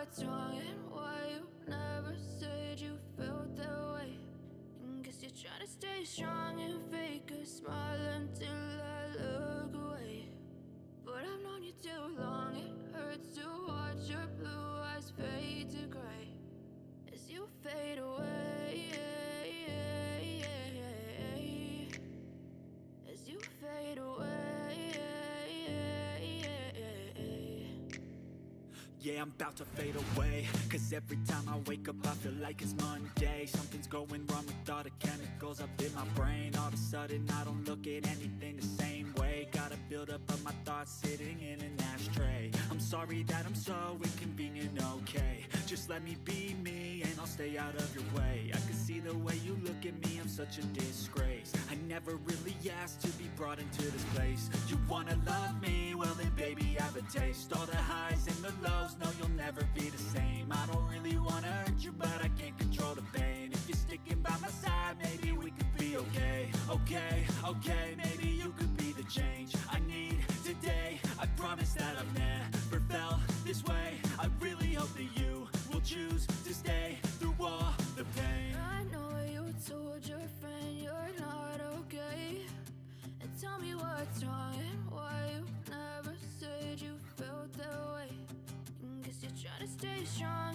what's wrong and why you never said you felt that way. And guess you're trying to stay strong and fake a smile until I look away. But I've known you too long, it hurts to watch your blue eyes fade to gray as you fade away, as you fade away. Yeah, I'm about to fade away, cause every time I wake up I feel like it's Monday. Something's going wrong with all the chemicals up in my brain. All of a sudden I don't look at anything the same way. Gotta build up of my thoughts sitting in an ashtray. I'm sorry that I'm so inconvenient, okay. Just let me be me and I'll stay out of your way. I can see the way you look at me, I'm such a disgrace. I never really asked to be brought into this place. You wanna love me? Well then baby have a taste. All the highs and the lows, no you'll never be the same. I don't really wanna hurt you but I can't control the pain. If you're sticking by my side maybe we could be okay. Okay, maybe you could be the change I need today. I promise that I've never felt this way. I really hope that you will choose to stay through all the pain. I know you told your friend you're not okay, and tell me what's wrong and why you never said you felt that way. And guess you're trying to stay strong